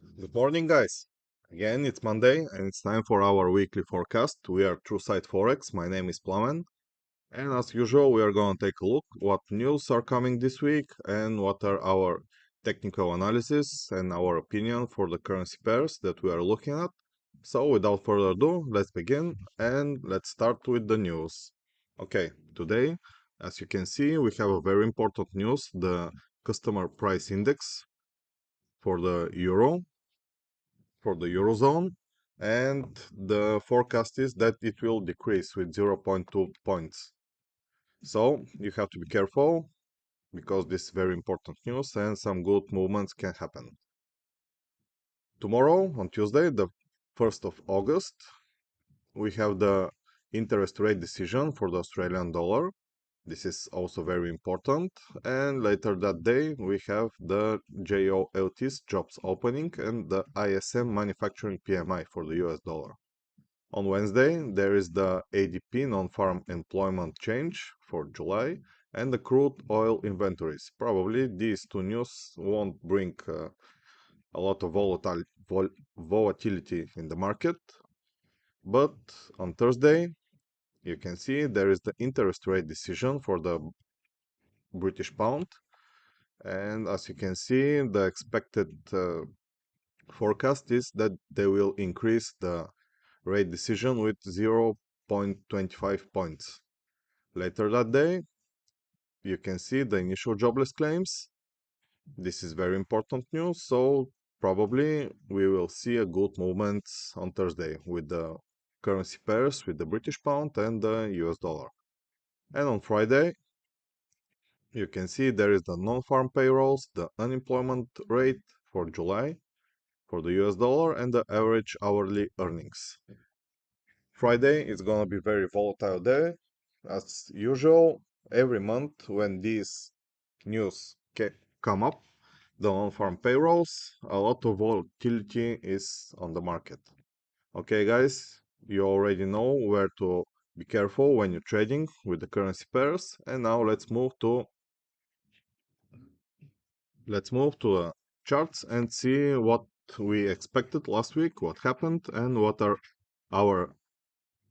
Good morning, guys. Again, it's Monday and it's time for our weekly forecast. We are True Side Forex. My name is Plamen, and as usual, we are going to take a look what news are coming this week and what are our technical analysis and our opinion for the currency pairs that we are looking at. So, without further ado, let's begin and let's start with the news. Okay, today, as you can see, we have a very important news: the customer price index for the euro for the Eurozone, and the forecast is that it will decrease with zero point 0.2 points. So you have to be careful because this is very important news and some good movements can happen. Tomorrow, on Tuesday, the 1st of August, we have the interest rate decision for the Australian dollar. This is also very important. And later that day, we have the JOLT's jobs opening and the ISM manufacturing PMI for the US dollar. On Wednesday, there is the ADP non-farm employment change for July and the crude oil inventories. Probably these two news won't bring a lot of volatility in the market. But on Thursday, you can see there is the interest rate decision for the British pound. And as you can see, the expected forecast is that they will increase the rate decision with 0.25 points. Later that day, you can see the initial jobless claims. This is very important news, so probably we will see a good movement on Thursday with the currency pairs with the British pound and the US dollar. And on Friday, you can see there is the non-farm payrolls, the unemployment rate for July for the US dollar, and the average hourly earnings. Friday is gonna be very volatile day. As usual, every month when these news come up, the on-farm payrolls, a lot of volatility is on the market. Okay, guys, you already know where to be careful when you're trading with the currency pairs. And now let's move to the charts and see what we expected last week, what happened, and what are our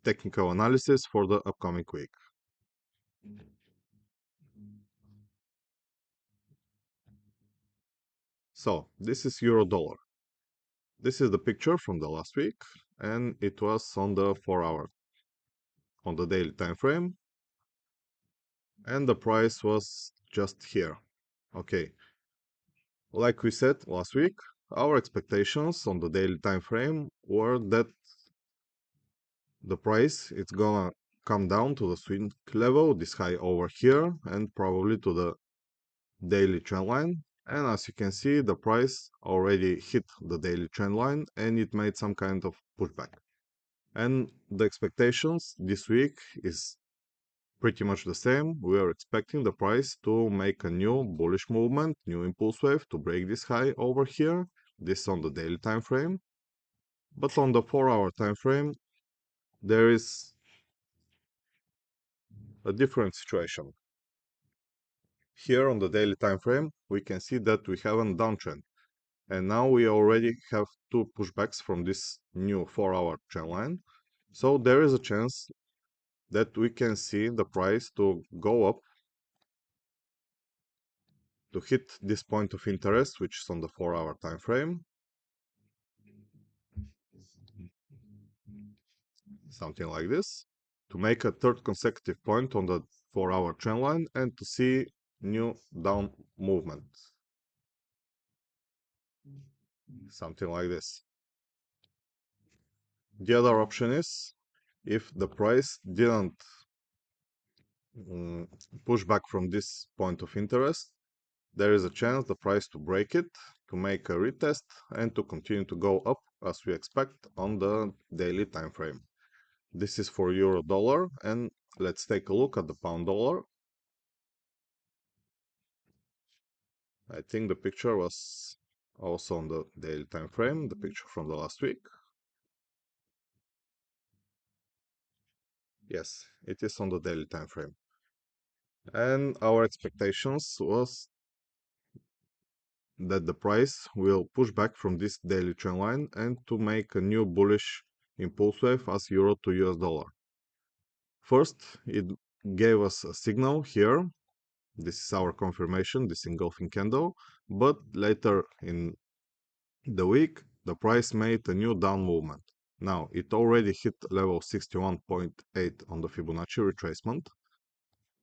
technical analysis for the upcoming week. So this is euro dollar. This is the picture from the last week, and it was on the 4-hour, on the daily time frame, and the price was just here. Okay, like we said last week, our expectations on the daily time frame were that the price it's gonna come down to the swing level, this high over here, and probably to the daily trend line. And as you can see, the price already hit the daily trend line and it made some kind of pushback. And the expectations this week is pretty much the same. We are expecting the price to make a new bullish movement, new impulse wave to break this high over here. This on the daily time frame. But on the 4-hour time frame, there is a different situation. Here on the daily time frame, we can see that we have a downtrend. And now we already have two pushbacks from this new 4-hour trend line. So there is a chance that we can see the price to go up to hit this point of interest, which is on the 4-hour time frame. Something like this. To make a third consecutive point on the 4-hour trend line and to see new down movement. Something like this. The other option is if the price didn't push back from this point of interest, there is a chance the price to break it, to make a retest, and to continue to go up as we expect on the daily time frame. This is for euro dollar, and let's take a look at the pound dollar. I think the picture was also on the daily time frame, the picture from the last week. Yes, it is on the daily time frame. And our expectations was that the price will push back from this daily trend line and to make a new bullish impulse wave as euro to US dollar. First, it gave us a signal here. This is our confirmation, this engulfing candle, but later in the week, the price made a new down movement. Now, it already hit level 61.8 on the Fibonacci retracement,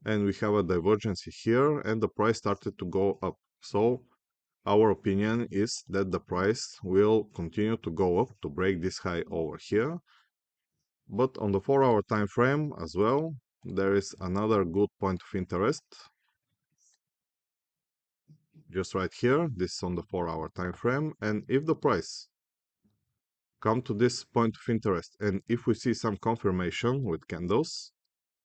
and we have a divergence here, and the price started to go up. So, our opinion is that the price will continue to go up to break this high over here. But on the 4-hour time frame as well, there is another good point of interest. Just right here, this is on the 4-hour time frame, and if the price come to this point of interest and if we see some confirmation with candles,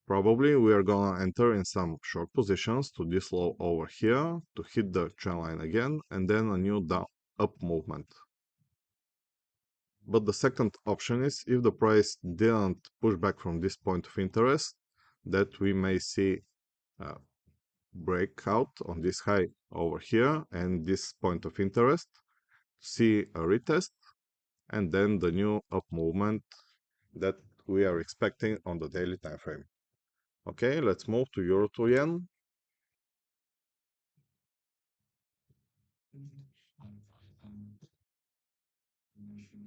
probably we are gonna enter in some short positions to this low over here to hit the trend line again and then a new down up movement. But the second option is if the price didn't push back from this point of interest, that we may see a breakout on this high over here and this point of interest, see a retest, and then the new up movement that we are expecting on the daily time frame. Okay, let's move to euro to yen.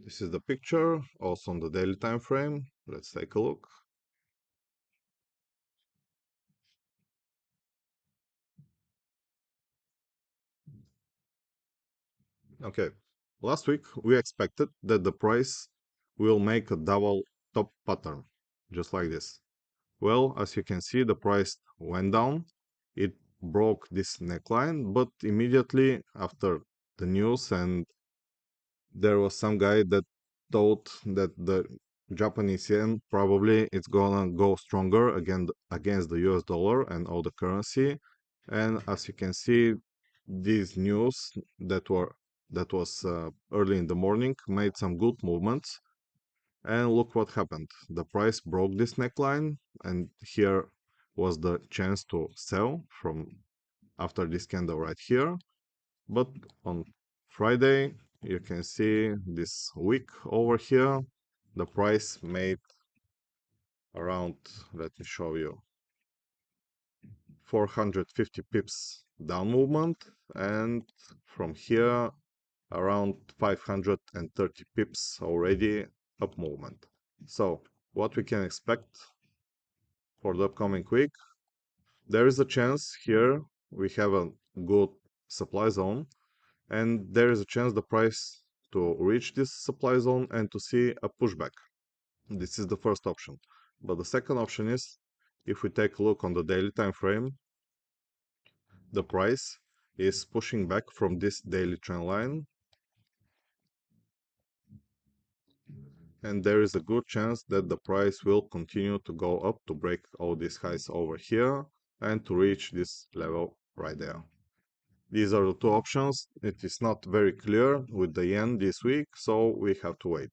This is the picture, also on the daily time frame. Let's take a look. Okay, last week we expected that the price will make a double top pattern, just like this. Well, as you can see, the price went down. It broke this neckline, but immediately after the news, and there was some guy that thought that the Japanese yen probably it's gonna go stronger against the US dollar and all the currency. And as you can see, these news that was early in the morning made some good movements. And look what happened. The price broke this neckline, and here was the chance to sell from after this candle right here. But on Friday, you can see this week over here, the price made around, let me show you, 450 pips down movement, and from here around 530 pips already up movement. So what we can expect for the upcoming week, there is a chance here we have a good supply zone, and there is a chance the price to reach this supply zone and to see a pushback. This is the first option. But the second option is, if we take a look on the daily time frame, the price is pushing back from this daily trend line, and there is a good chance that the price will continue to go up to break all these highs over here and to reach this level right there. These are the two options. It is not very clear with the yen this week, so we have to wait.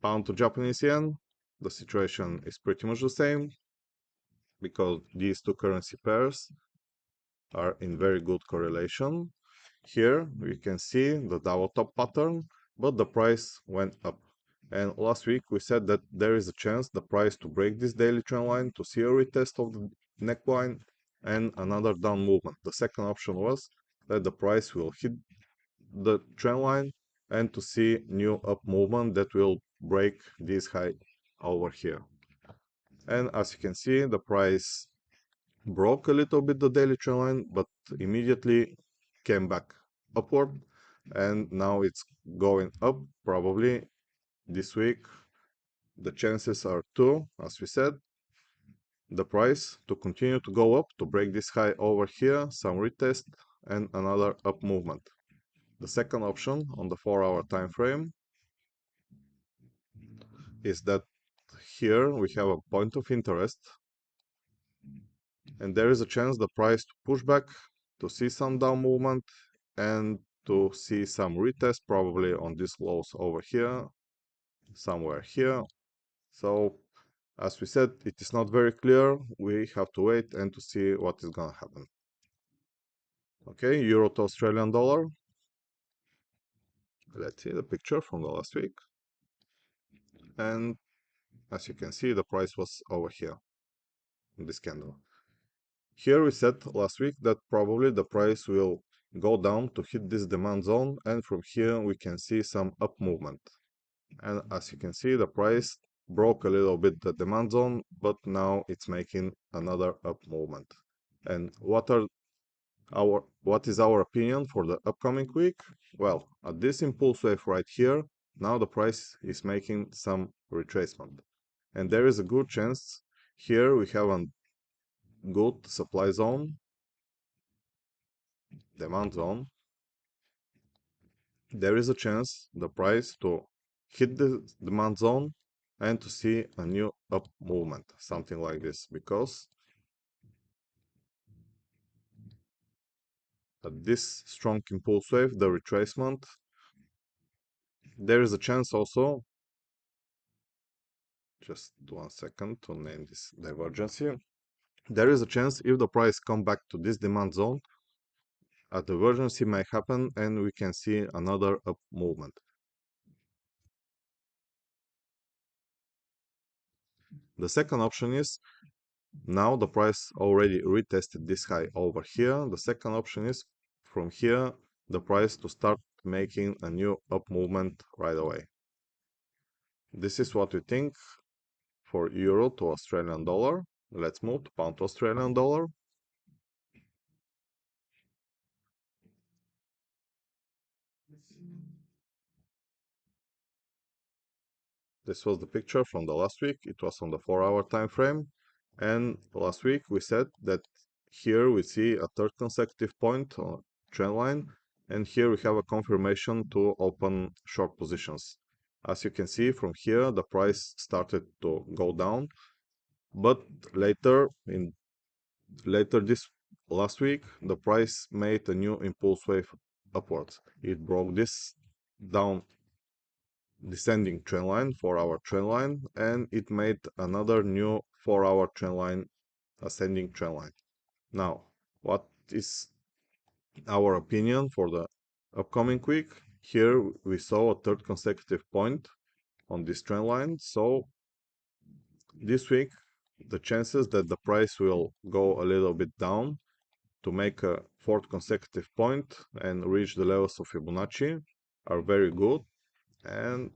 Pound to Japanese yen, the situation is pretty much the same because these two currency pairs are in very good correlation. Here we can see the double top pattern, but the price went up. And last week we said that there is a chance the price to break this daily trend line, to see a retest of the neckline and another down movement. The second option was that the price will hit the trend line and to see new up movement that will break this high over here. And as you can see, the price broke a little bit the daily trend line, but immediately came back upward, and now it's going up. Probably this week the chances are two, as we said, the price to continue to go up to break this high over here, some retest and another up movement. The second option on the 4-hour time frame is that here we have a point of interest, and there is a chance the price to push back, to see some down movement, and to see some retest probably on these lows over here, somewhere here. So as we said, it is not very clear. We have to wait and to see what is gonna happen. Okay, euro to Australian dollar. Let's see the picture from the last week. And as you can see, the price was over here in this candle. Here we said last week that probably the price will go down to hit this demand zone, and from here we can see some up movement. And as you can see, the price broke a little bit the demand zone, but now it's making another up movement. And what is our opinion for the upcoming week? Well, at this impulse wave right here, now the price is making some retracement. And there is a good chance here we have a good supply zone, demand zone. There is a chance the price to hit the demand zone and to see a new up movement, something like this, because at this strong impulse wave, the retracement, there is a chance also, just 1 second to name this divergency, there is a chance if the price come back to this demand zone, a divergency may happen and we can see another up movement. The second option is, now the price already retested this high over here. The second option is from here the price to start making a new up movement right away. This is what we think for euro to Australian dollar. Let's move to pound to Australian dollar. This was the picture from the last week. It was on the 4-hour time frame. And last week we said that here we see a third consecutive point on trend line. And here we have a confirmation to open short positions. As you can see from here, the price started to go down. But later this last week, the price made a new impulse wave upwards. It broke this down descending trend line, 4-hour trend line, and it made another new 4-hour trend line, ascending trend line. Now, what is our opinion for the upcoming week? Here we saw a third consecutive point on this trend line, so this week the chances that the price will go a little bit down to make a fourth consecutive point and reach the levels of Fibonacci are very good, and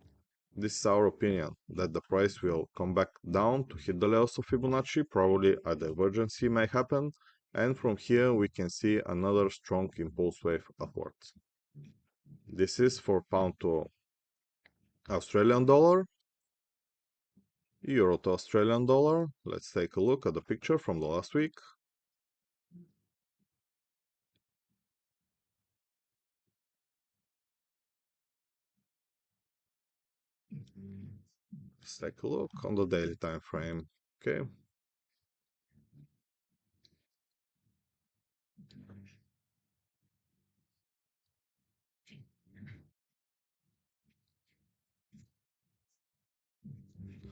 this is our opinion, that the price will come back down to hit the levels of Fibonacci. Probably a divergence may happen, and from here we can see another strong impulse wave upwards. This is for pound to Australian dollar. Euro to Australian dollar. Let's take a look at the picture from the last week. Let's take a look on the daily time frame. Okay.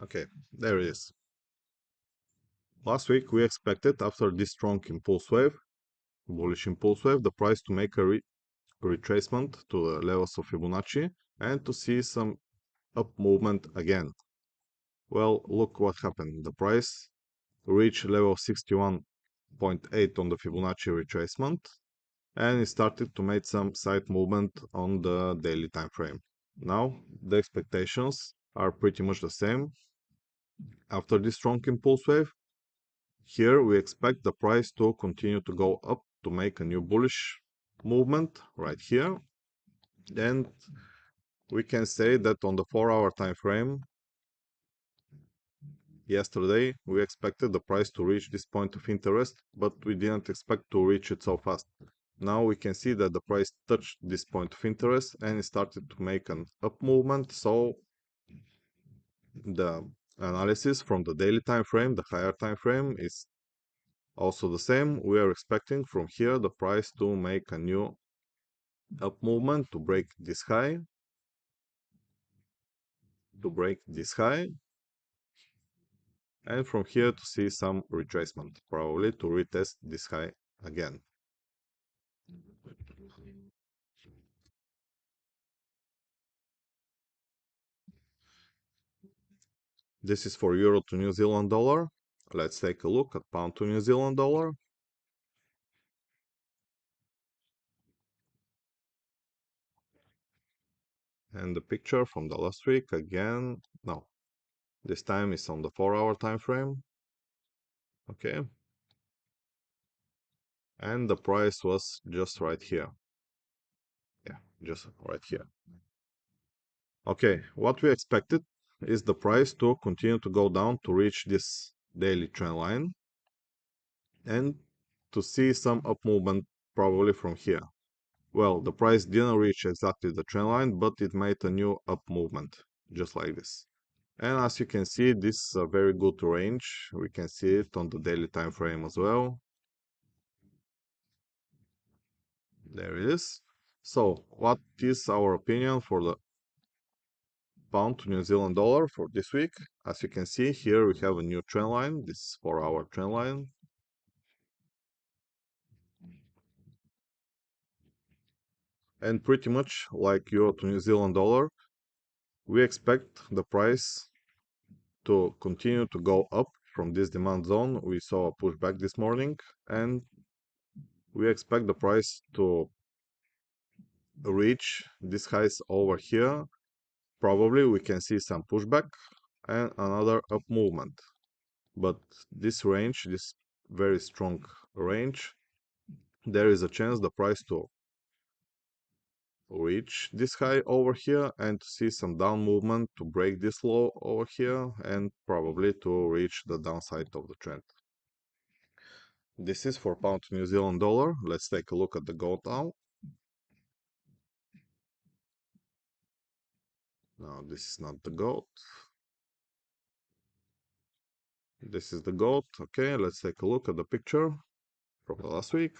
Okay, there it is. Last week we expected, after this strong impulse wave, bullish impulse wave, the price to make a retracement to the levels of Fibonacci and to see some up movement again. Well, look what happened. The price reached level 61.8 on the Fibonacci retracement, and it started to make some side movement on the daily time frame. Now the expectations are pretty much the same. After this strong impulse wave, here we expect the price to continue to go up to make a new bullish movement right here. And we can say that on the 4-hour time frame, yesterday we expected the price to reach this point of interest, but we didn't expect to reach it so fast. Now we can see that the price touched this point of interest and it started to make an up movement. So the analysis from the daily time frame, the higher time frame, is also the same. We are expecting from here the price to make a new up movement to break this high, and from here to see some retracement, probably to retest this high again. This is for euro to New Zealand dollar. Let's take a look at pound to New Zealand dollar. And the picture from the last week again. No, this time it's on the 4-hour time frame. Okay. And the price was just right here. Yeah, just right here. Okay, what we expected is the price to continue to go down to reach this daily trend line and to see some up movement probably from here. Well, the price didn't reach exactly the trend line, but it made a new up movement, just like this. And as you can see, this is a very good range. We can see it on the daily time frame as well. There it is. So, what is our opinion for the pound to New Zealand dollar for this week? As you can see here, we have a new trend line. This is 4-hour trend line. And pretty much like euro to New Zealand dollar, we expect the price to continue to go up from this demand zone. We saw a pushback this morning, and we expect the price to reach these highs over here. Probably we can see some pushback and another up movement. But this range, this very strong range, there is a chance the price to reach this high over here and to see some down movement to break this low over here and probably to reach the downside of the trend. This is for pound to New Zealand dollar. Let's take a look at the gold now. Now this is not the gold. This is the gold. Okay, let's take a look at the picture from the last week.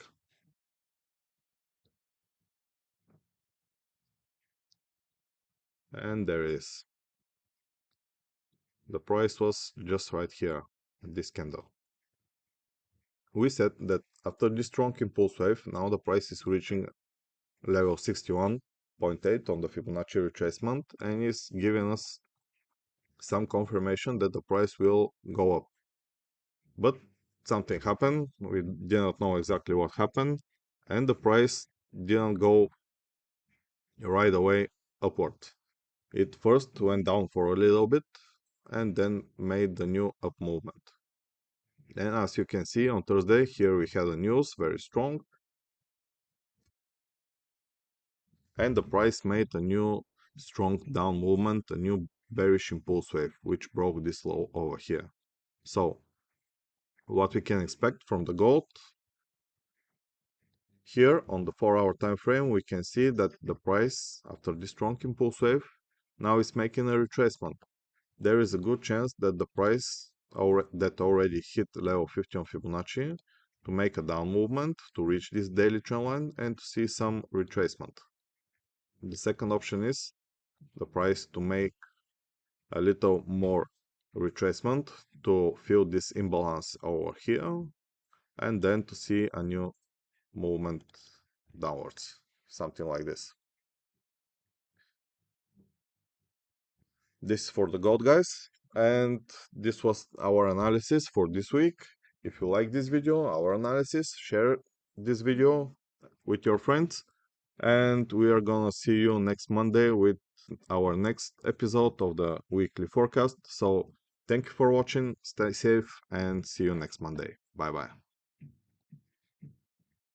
And there it is. The price was just right here at this candle. We said that after this strong impulse wave, now the price is reaching level 61.8 on the Fibonacci retracement and is giving us some confirmation that the price will go up. But something happened, we did not know exactly what happened, and the price didn't go right away upward. It first went down for a little bit and then made the new up movement. And as you can see on Thursday, here we had a news very strong, and the price made a new strong down movement, a new bearish impulse wave, which broke this low over here. So what we can expect from the gold, here on the 4-hour time frame, we can see that the price after this strong impulse wave now is making a retracement. There is a good chance that the price that already hit level 50 on Fibonacci to make a down movement to reach this daily trend line and to see some retracement. The second option is the price to make a little more retracement to fill this imbalance over here and then to see a new movement downwards, something like this. This is for the gold, guys, and this was our analysis for this week. If you like this video, our analysis, share this video with your friends, and we are gonna see you next Monday with our next episode of the weekly forecast. So thank you for watching, stay safe, and see you next Monday. Bye bye.